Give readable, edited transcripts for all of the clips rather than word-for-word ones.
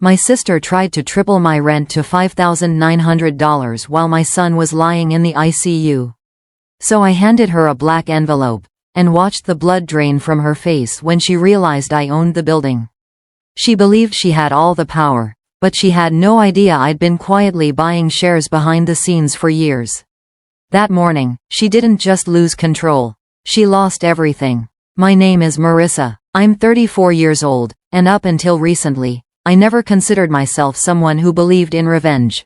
My sister tried to triple my rent to $5,900 while my son was lying in the ICU. So I handed her a black envelope, and watched the blood drain from her face when she realized I owned the building. She believed she had all the power, but she had no idea I'd been quietly buying shares behind the scenes for years. That morning, she didn't just lose control. She lost everything. My name is Marissa. I'm 34 years old, and up until recently, I never considered myself someone who believed in revenge.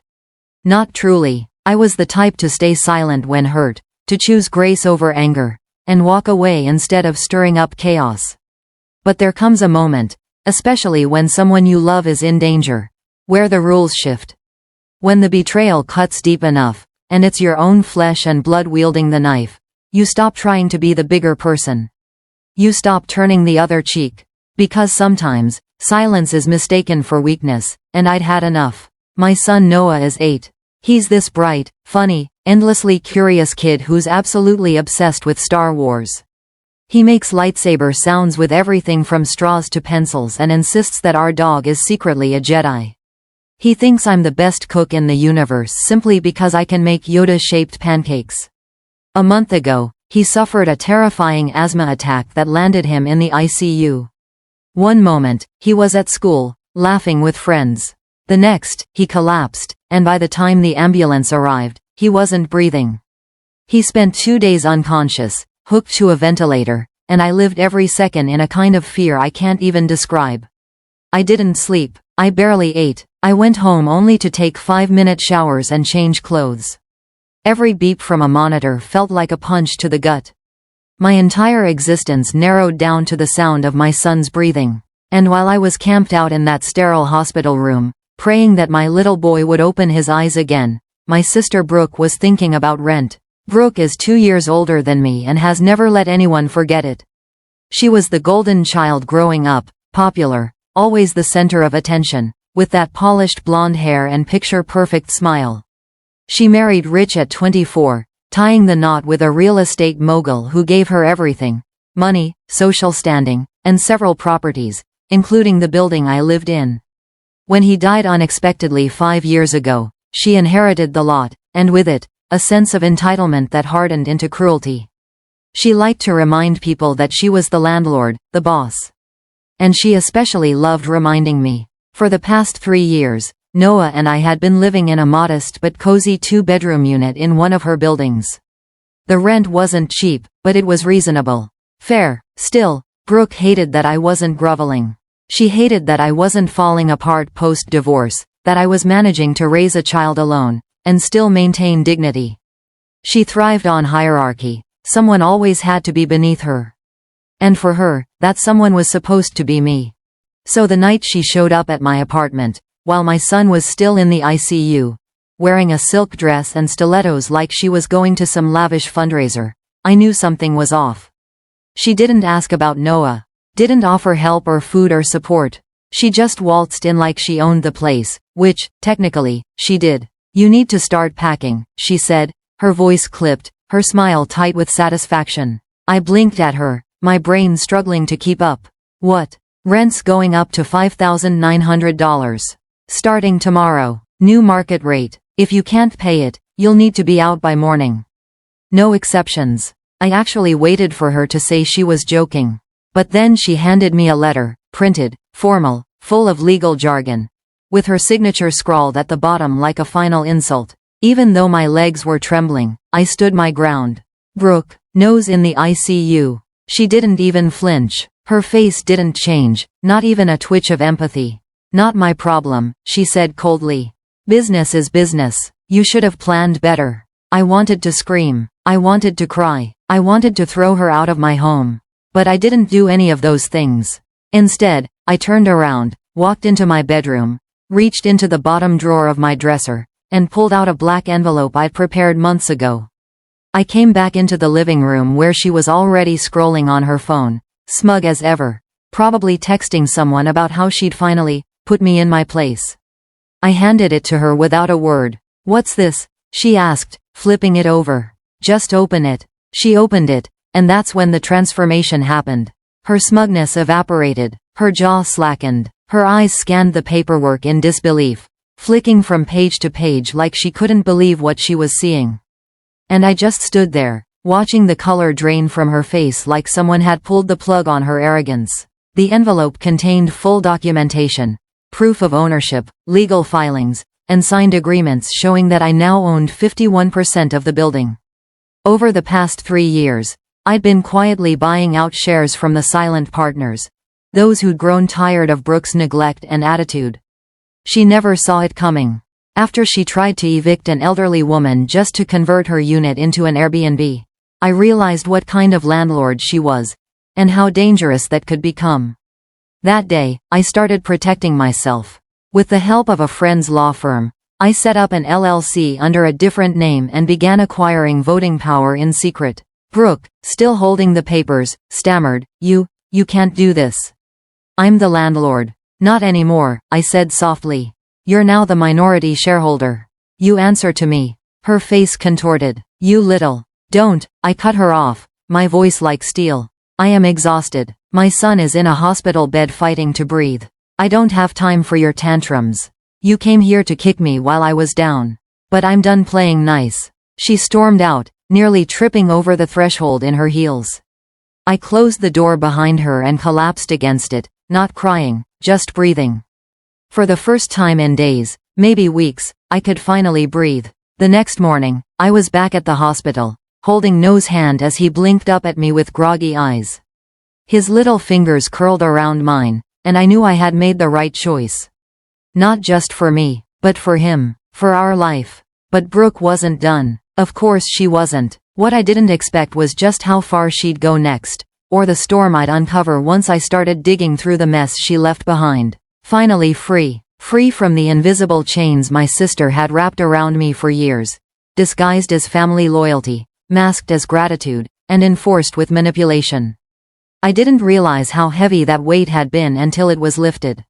Not truly. I was the type to stay silent when hurt, to choose grace over anger, and walk away instead of stirring up chaos. But there comes a moment, especially when someone you love is in danger, where the rules shift. When the betrayal cuts deep enough, and it's your own flesh and blood wielding the knife, you stop trying to be the bigger person. You stop turning the other cheek. Because sometimes, silence is mistaken for weakness, and I'd had enough. My son Noah is 8. He's this bright, funny, endlessly curious kid who's absolutely obsessed with Star Wars. He makes lightsaber sounds with everything from straws to pencils and insists that our dog is secretly a Jedi. He thinks I'm the best cook in the universe simply because I can make Yoda-shaped pancakes. A month ago, he suffered a terrifying asthma attack that landed him in the ICU. One moment, he was at school, laughing with friends. The next, he collapsed, and by the time the ambulance arrived, he wasn't breathing. He spent 2 days unconscious, hooked to a ventilator, and I lived every second in a kind of fear I can't even describe. I didn't sleep. I barely ate. I went home only to take 5-minute showers and change clothes. Every beep from a monitor felt like a punch to the gut. My entire existence narrowed down to the sound of my son's breathing. And while I was camped out in that sterile hospital room, praying that my little boy would open his eyes again, my sister Brooke was thinking about rent. Brooke is 2 years older than me and has never let anyone forget it. She was the golden child growing up, popular, always the center of attention, with that polished blonde hair and picture-perfect smile. She married rich at 24. Tying the knot with a real estate mogul who gave her everything: money, social standing, and several properties, including the building I lived in. When he died unexpectedly 5 years ago, she inherited the lot, and with it, a sense of entitlement that hardened into cruelty. She liked to remind people that she was the landlord, the boss. And she especially loved reminding me. For the past 3 years, Noah and I had been living in a modest but cozy 2-bedroom unit in one of her buildings. The rent wasn't cheap, but it was reasonable. Fair. Still, Brooke hated that I wasn't groveling. She hated that I wasn't falling apart post-divorce, that I was managing to raise a child alone, and still maintain dignity. She thrived on hierarchy. Someone always had to be beneath her. And for her, that someone was supposed to be me. So the night she showed up at my apartment, while my son was still in the ICU, wearing a silk dress and stilettos like she was going to some lavish fundraiser, I knew something was off. She didn't ask about Noah, didn't offer help or food or support. She just waltzed in like she owned the place, which, technically, she did. "You need to start packing," she said, her voice clipped, her smile tight with satisfaction. I blinked at her, my brain struggling to keep up. What? Rent's going up to $5,900. Starting tomorrow. New market rate. If you can't pay it, you'll need to be out by morning. No exceptions. I actually waited for her to say she was joking. But then she handed me a letter, printed, formal, full of legal jargon, with her signature scrawled at the bottom like a final insult. Even though my legs were trembling, I stood my ground. Brooke, nose in the ICU. She didn't even flinch. Her face didn't change, not even a twitch of empathy. "Not my problem," she said coldly. "Business is business. You should have planned better." I wanted to scream. I wanted to cry. I wanted to throw her out of my home. But I didn't do any of those things. Instead, I turned around, walked into my bedroom, reached into the bottom drawer of my dresser, and pulled out a black envelope I'd prepared months ago. I came back into the living room where she was already scrolling on her phone, smug as ever, probably texting someone about how she'd finally put me in my place. I handed it to her without a word. "What's this?" she asked, flipping it over. "Just open it." She opened it, and that's when the transformation happened. Her smugness evaporated, her jaw slackened. Her eyes scanned the paperwork in disbelief, flicking from page to page like she couldn't believe what she was seeing. And I just stood there, watching the color drain from her face like someone had pulled the plug on her arrogance. The envelope contained full documentation, proof of ownership, legal filings, and signed agreements showing that I now owned 51% of the building. Over the past 3 years, I'd been quietly buying out shares from the silent partners, those who'd grown tired of Brooke's neglect and attitude. She never saw it coming. After she tried to evict an elderly woman just to convert her unit into an Airbnb, I realized what kind of landlord she was, and how dangerous that could become. That day, I started protecting myself. With the help of a friend's law firm, I set up an LLC under a different name and began acquiring voting power in secret. Brooke, still holding the papers, stammered, You can't do this. I'm the landlord. Not anymore, I said softly. You're now the minority shareholder. You answer to me. Her face contorted. You little. Don't, I cut her off, my voice like steel. I am exhausted. My son is in a hospital bed fighting to breathe. I don't have time for your tantrums. You came here to kick me while I was down. But I'm done playing nice. She stormed out, nearly tripping over the threshold in her heels. I closed the door behind her and collapsed against it, not crying, just breathing. For the first time in days, maybe weeks, I could finally breathe. The next morning, I was back at the hospital, holding Noah's hand as he blinked up at me with groggy eyes. His little fingers curled around mine, and I knew I had made the right choice. Not just for me, but for him, for our life. But Brooke wasn't done. Of course she wasn't. What I didn't expect was just how far she'd go next, or the storm I'd uncover once I started digging through the mess she left behind. Finally free from the invisible chains my sister had wrapped around me for years, disguised as family loyalty, masked as gratitude, and enforced with manipulation. I didn't realize how heavy that weight had been until it was lifted.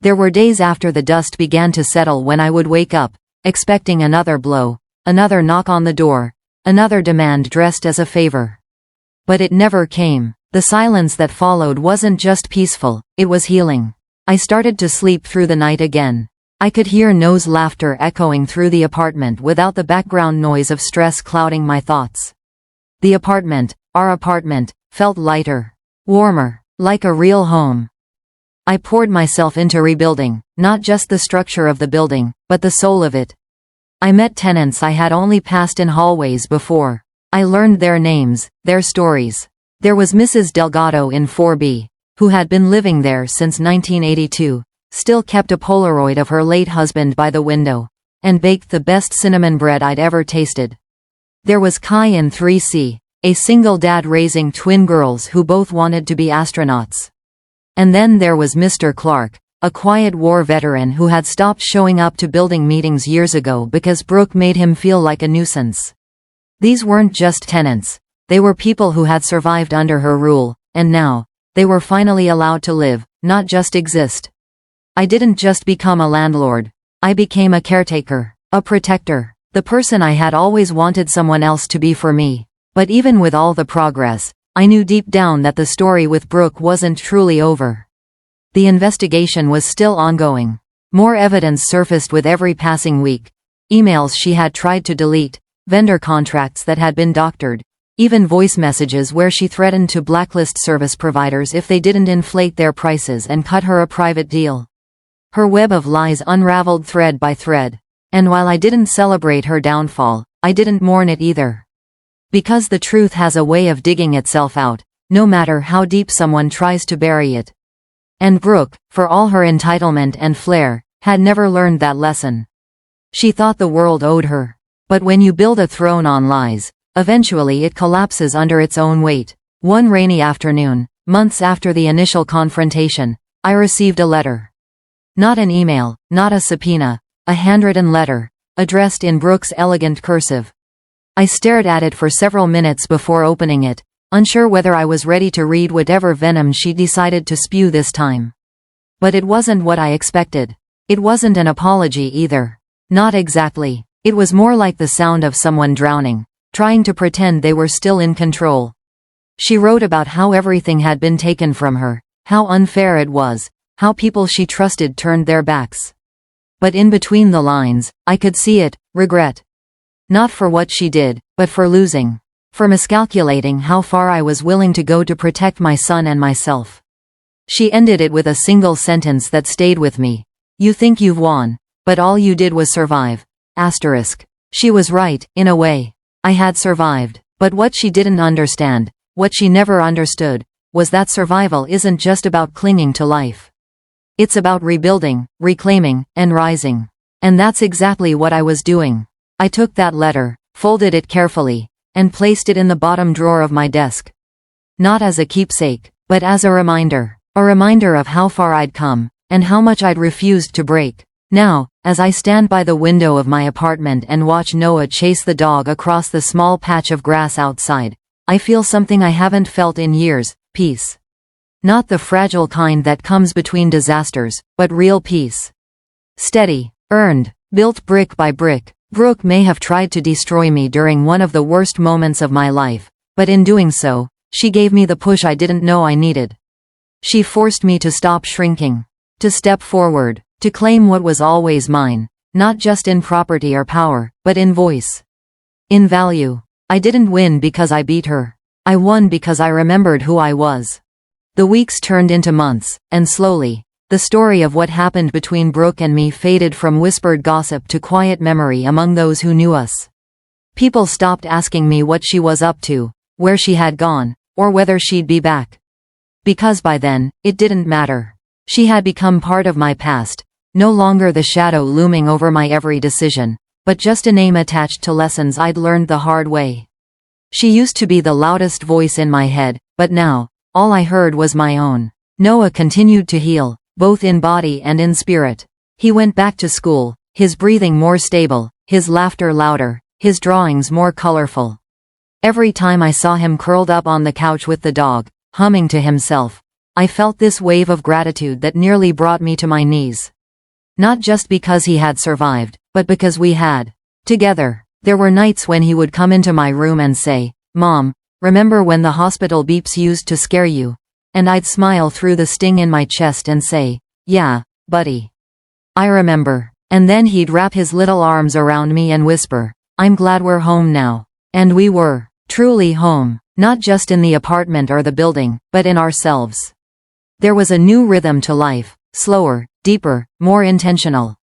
There were days after the dust began to settle when I would wake up, expecting another blow, another knock on the door, another demand dressed as a favor. But it never came. The silence that followed wasn't just peaceful, it was healing. I started to sleep through the night again. I could hear Noah's laughter echoing through the apartment without the background noise of stress clouding my thoughts. The apartment, our apartment, felt lighter, warmer, like a real home. I poured myself into rebuilding, not just the structure of the building, but the soul of it. I met tenants I had only passed in hallways before. I learned their names, their stories. There was Mrs. Delgado in 4B, who had been living there since 1982, still kept a Polaroid of her late husband by the window, and baked the best cinnamon bread I'd ever tasted. There was Kai in 3C, a single dad raising twin girls who both wanted to be astronauts. And then there was Mr. Clark, a quiet war veteran who had stopped showing up to building meetings years ago because Brooke made him feel like a nuisance. These weren't just tenants. They were people who had survived under her rule, and now, they were finally allowed to live, not just exist. I didn't just become a landlord. I became a caretaker, a protector, the person I had always wanted someone else to be for me. But even with all the progress, I knew deep down that the story with Brooke wasn't truly over. The investigation was still ongoing. More evidence surfaced with every passing week. Emails she had tried to delete, vendor contracts that had been doctored, even voice messages where she threatened to blacklist service providers if they didn't inflate their prices and cut her a private deal. Her web of lies unraveled thread by thread. And while I didn't celebrate her downfall, I didn't mourn it either. Because the truth has a way of digging itself out, no matter how deep someone tries to bury it. And Brooke, for all her entitlement and flair, had never learned that lesson. She thought the world owed her. But when you build a throne on lies, eventually it collapses under its own weight. One rainy afternoon, months after the initial confrontation, I received a letter. Not an email, not a subpoena, a handwritten letter, addressed in Brooke's elegant cursive. I stared at it for several minutes before opening it, unsure whether I was ready to read whatever venom she decided to spew this time. But it wasn't what I expected. It wasn't an apology either. Not exactly. It was more like the sound of someone drowning, trying to pretend they were still in control. She wrote about how everything had been taken from her, how unfair it was, how people she trusted turned their backs. But in between the lines, I could see it, regret. Not for what she did, but for losing. For miscalculating how far I was willing to go to protect my son and myself. She ended it with a single sentence that stayed with me. You think you've won, but all you did was survive. Asterisk. She was right, in a way. I had survived. But what she didn't understand, what she never understood, was that survival isn't just about clinging to life. It's about rebuilding, reclaiming, and rising. And that's exactly what I was doing. I took that letter, folded it carefully, and placed it in the bottom drawer of my desk. Not as a keepsake, but as a reminder. A reminder of how far I'd come, and how much I'd refused to break. Now, as I stand by the window of my apartment and watch Noah chase the dog across the small patch of grass outside, I feel something I haven't felt in years, peace. Not the fragile kind that comes between disasters, but real peace. Steady, earned, built brick by brick. Brooke may have tried to destroy me during one of the worst moments of my life, but in doing so, she gave me the push I didn't know I needed. She forced me to stop shrinking, to step forward, to claim what was always mine, not just in property or power, but in voice. In value. I didn't win because I beat her. I won because I remembered who I was. The weeks turned into months, and slowly, the story of what happened between Brooke and me faded from whispered gossip to quiet memory among those who knew us. People stopped asking me what she was up to, where she had gone, or whether she'd be back. Because by then, it didn't matter. She had become part of my past, no longer the shadow looming over my every decision, but just a name attached to lessons I'd learned the hard way. She used to be the loudest voice in my head, but now, all I heard was my own. Noah continued to heal, both in body and in spirit. He went back to school, his breathing more stable, his laughter louder, his drawings more colorful. Every time I saw him curled up on the couch with the dog, humming to himself, I felt this wave of gratitude that nearly brought me to my knees. Not just because he had survived, but because we had. Together. There were nights when he would come into my room and say, "Mom, remember when the hospital beeps used to scare you?" And I'd smile through the sting in my chest and say, "Yeah, buddy. I remember." And then he'd wrap his little arms around me and whisper, "I'm glad we're home now." And we were. Truly home. Not just in the apartment or the building, but in ourselves. There was a new rhythm to life, slower, deeper, more intentional.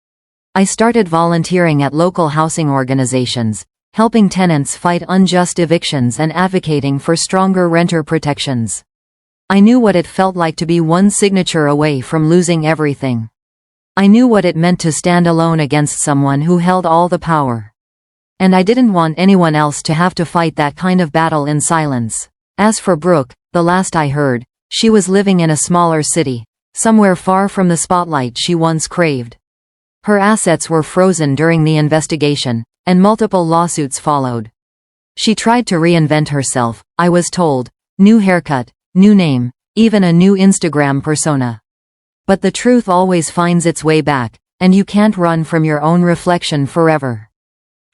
I started volunteering at local housing organizations, helping tenants fight unjust evictions and advocating for stronger renter protections. I knew what it felt like to be one signature away from losing everything. I knew what it meant to stand alone against someone who held all the power. And I didn't want anyone else to have to fight that kind of battle in silence. As for Brooke, the last I heard, she was living in a smaller city, somewhere far from the spotlight she once craved. Her assets were frozen during the investigation, and multiple lawsuits followed. She tried to reinvent herself, I was told. New haircut, new name, even a new Instagram persona. But the truth always finds its way back, and you can't run from your own reflection forever.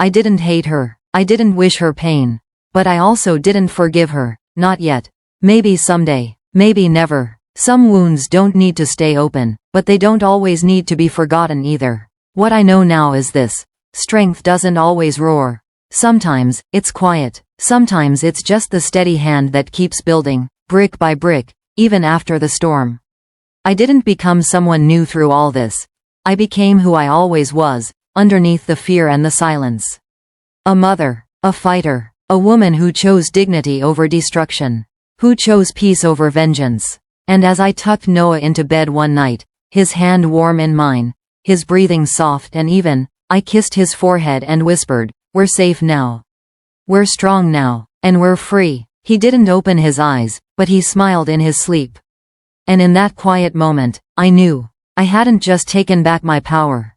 I didn't hate her. I didn't wish her pain. But I also didn't forgive her. Not yet. Maybe someday. Maybe never. Some wounds don't need to stay open, but they don't always need to be forgotten either. What I know now is this. Strength doesn't always roar. Sometimes, it's quiet. Sometimes it's just the steady hand that keeps building, brick by brick, even after the storm. I didn't become someone new through all this. I became who I always was, underneath the fear and the silence. A mother, a fighter, a woman who chose dignity over destruction, who chose peace over vengeance. And as I tucked Noah into bed one night, his hand warm in mine, his breathing soft and even, I kissed his forehead and whispered, "We're safe now. We're strong now, and we're free." He didn't open his eyes, but he smiled in his sleep. And in that quiet moment, I knew. I hadn't just taken back my power.